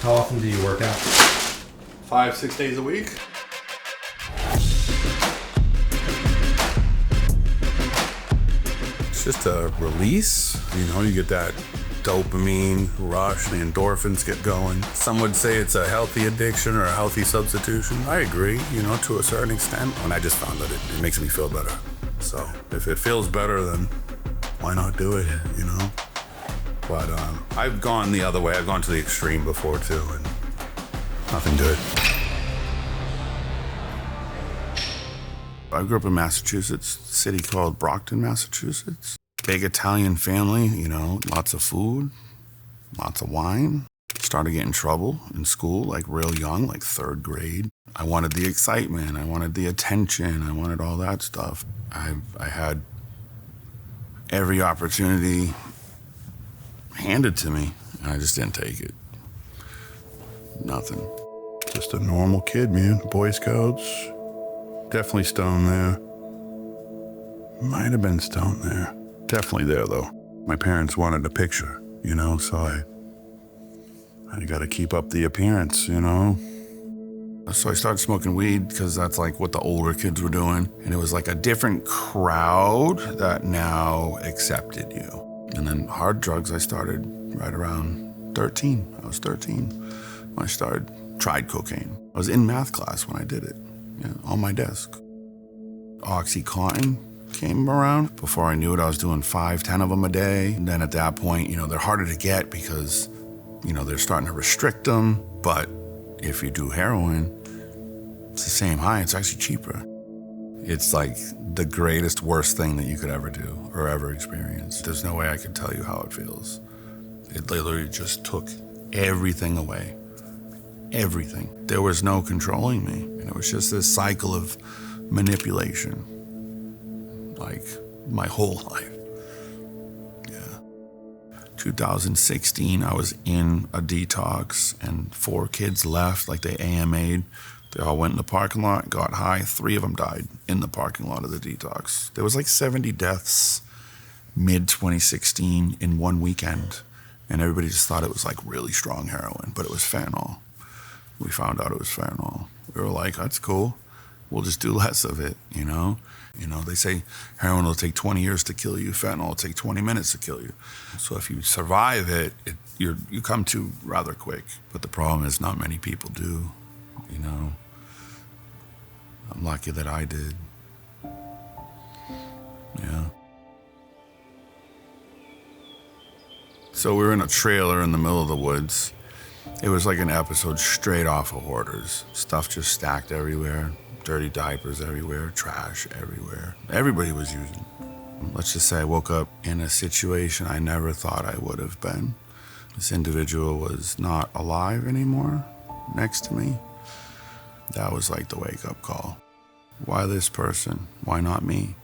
How often do you work out? 5-6 days a week. It's just a release. You get that dopamine rush, the endorphins get going. Some would say it's a healthy addiction or a healthy substitution. I agree, to a certain extent. And I just found that it makes me feel better. So if it feels better, then why not do it, But I've gone the other way. I've gone to the extreme before too, and nothing good. I grew up in Massachusetts, a city called Brockton, Massachusetts. Big Italian family, lots of food, lots of wine. Started getting in trouble in school, like real young, like 3rd grade. I wanted the excitement, I wanted the attention, I wanted all that stuff. I had every opportunity handed to me, and I just didn't take it. Nothing. Just a normal kid, man. Boy Scouts. Definitely stoned there. Might have been stoned there. Definitely there, though. My parents wanted a picture, so I got to keep up the appearance, So I started smoking weed because that's like what the older kids were doing. And it was like a different crowd that now accepted you. And then hard drugs, I started right around 13. I was 13 when I tried cocaine. I was in math class when I did it, on my desk. OxyContin came around. Before I knew it, I was doing 5-10 of them a day. And then at that point, they're harder to get because, they're starting to restrict them. But if you do heroin, it's the same high. It's actually cheaper. It's like the greatest, worst thing that you could ever do or ever experience. There's no way I could tell you how it feels. It literally just took everything away. Everything. There was no controlling me. And it was just this cycle of manipulation. Like my whole life. 2016, I was in a detox and 4 kids left, like they AMA'd. They all went in the parking lot, got high. 3 of them died in the parking lot of the detox. There was like 70 deaths mid-2016 in one weekend. And everybody just thought it was like really strong heroin, but it was fentanyl. We found out it was fentanyl. We were like, that's cool. We'll just do less of it, They say heroin will take 20 years to kill you. Fentanyl will take 20 minutes to kill you. So if you survive it, you come to rather quick. But the problem is not many people do, I'm lucky that I did. Yeah. So we were in a trailer in the middle of the woods. It was like an episode straight off of Hoarders. Stuff just stacked everywhere. Dirty diapers everywhere, trash everywhere. Everybody was using. Let's just say I woke up in a situation I never thought I would have been. This individual was not alive anymore next to me. That was like the wake-up call. Why this person? Why not me?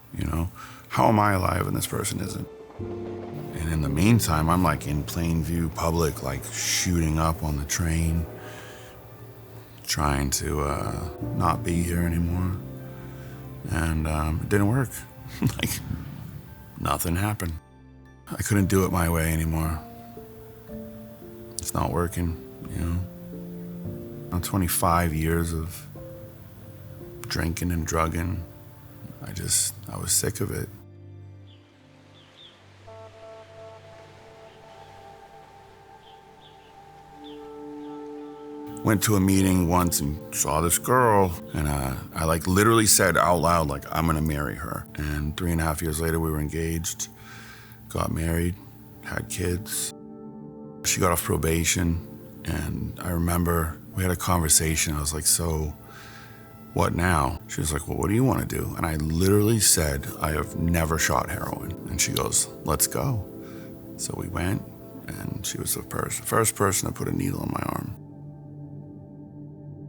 How am I alive and this person isn't? And in the meantime, I'm like in plain view public, like shooting up on the train, trying to not be here anymore. And it didn't work. Like, nothing happened. I couldn't do it my way anymore. It's not working, I'm 25 years of drinking and drugging. I was sick of it. Went to a meeting once and saw this girl, and I like literally said out loud, like, I'm gonna marry her. And 3.5 years later, we were engaged, got married, had kids. She got off probation, and I remember we had a conversation. I was like, so what now? She was like, well, what do you want to do? And I literally said, I have never shot heroin. And she goes, let's go. So we went, and she was the first person to put a needle in my arm.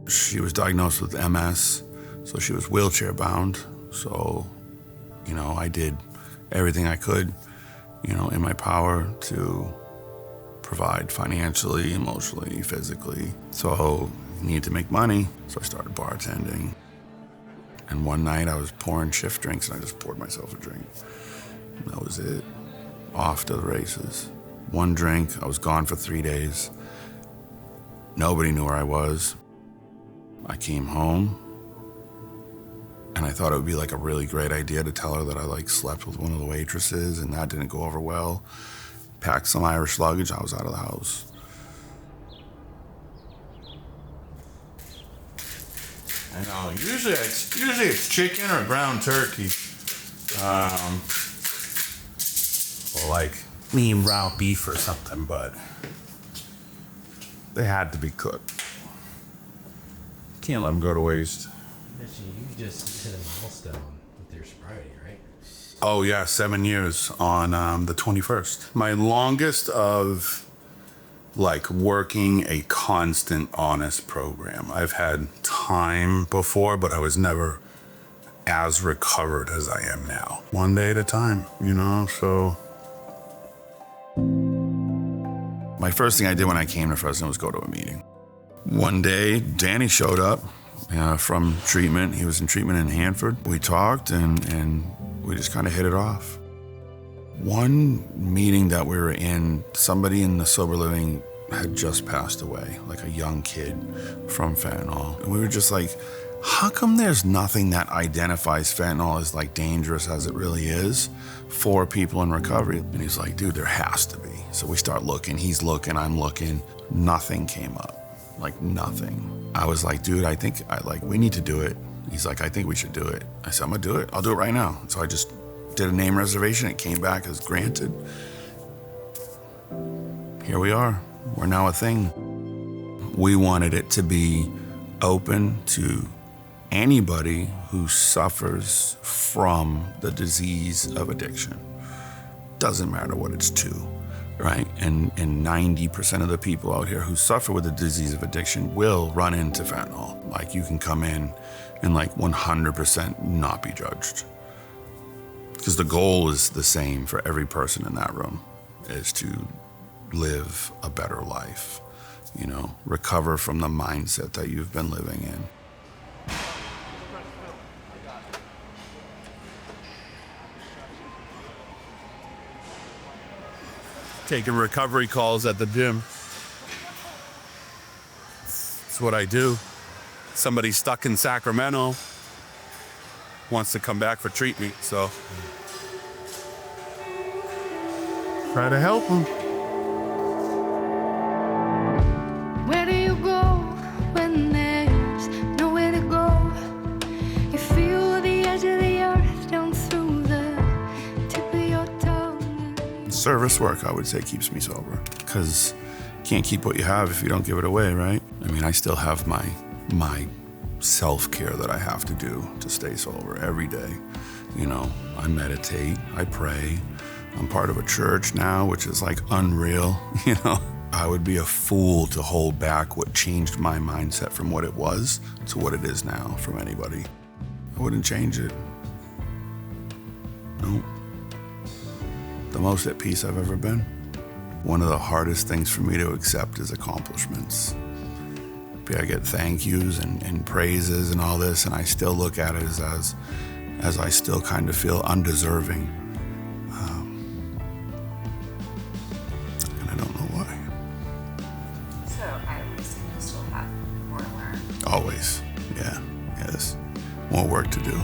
She was diagnosed with MS, so she was wheelchair bound. So, I did everything I could, in my power to provide financially, emotionally, physically. So I needed to make money, so I started bartending. And one night I was pouring shift drinks and I just poured myself a drink. And that was it. Off to the races. One drink, I was gone for 3 days. Nobody knew where I was. I came home, and I thought it would be like a really great idea to tell her that I like slept with one of the waitresses, and that didn't go over well. Packed some Irish luggage, I was out of the house. I know, usually it's chicken or ground turkey. Or like lean ground beef or something, but they had to be cooked. Can't let them go to waste. You just hit a milestone with your sobriety, right? Oh yeah, 7 years on the 21st. My longest of like working a constant, honest program. I've had time before, but I was never as recovered as I am now. One day at a time, you know, so. My first thing I did when I came to Fresno was go to a meeting. One day, Danny showed up from treatment. He was in treatment in Hanford. We talked and we just kind of hit it off. One meeting that we were in, somebody in the sober living had just passed away, like a young kid from fentanyl. And we were just like, how come there's nothing that identifies fentanyl as like dangerous as it really is for people in recovery? And he's like, dude, there has to be. So we start looking, he's looking, I'm looking. Nothing came up, like nothing. I was like, dude, we need to do it. He's like, I think we should do it. I said, I'm gonna do it. I'll do it right now. So I just did a name reservation. It came back as granted. Here we are. We're now a thing. We wanted it to be open to anybody who suffers from the disease of addiction. Doesn't matter what it's to, right? And 90% of the people out here who suffer with the disease of addiction will run into fentanyl. Like you can come in and like 100% not be judged. Because the goal is the same for every person in that room, is to live a better life, you know, recover from the mindset that you've been living in. Taking recovery calls at the gym. It's what I do. Somebody stuck in Sacramento wants to come back for treatment, so try to help them. Where do you go when there's nowhere to go? You feel the edge of the earth down through the tip of your tongue. Service work, I would say, keeps me sober, because you can't keep what you have if you don't give it away, right? I mean, I still have my self-care that I have to do to stay sober every day. You know, I meditate, I pray. I'm part of a church now, which is like unreal, you know. I would be a fool to hold back what changed my mindset from what it was to what it is now from anybody. I wouldn't change it. No. The most at peace I've ever been. One of the hardest things for me to accept is accomplishments. I get thank yous and praises and all this, and I still look at it as I still kind of feel undeserving. And I don't know why. So I was going to still have more to learn. Always, yeah, yes. More work to do.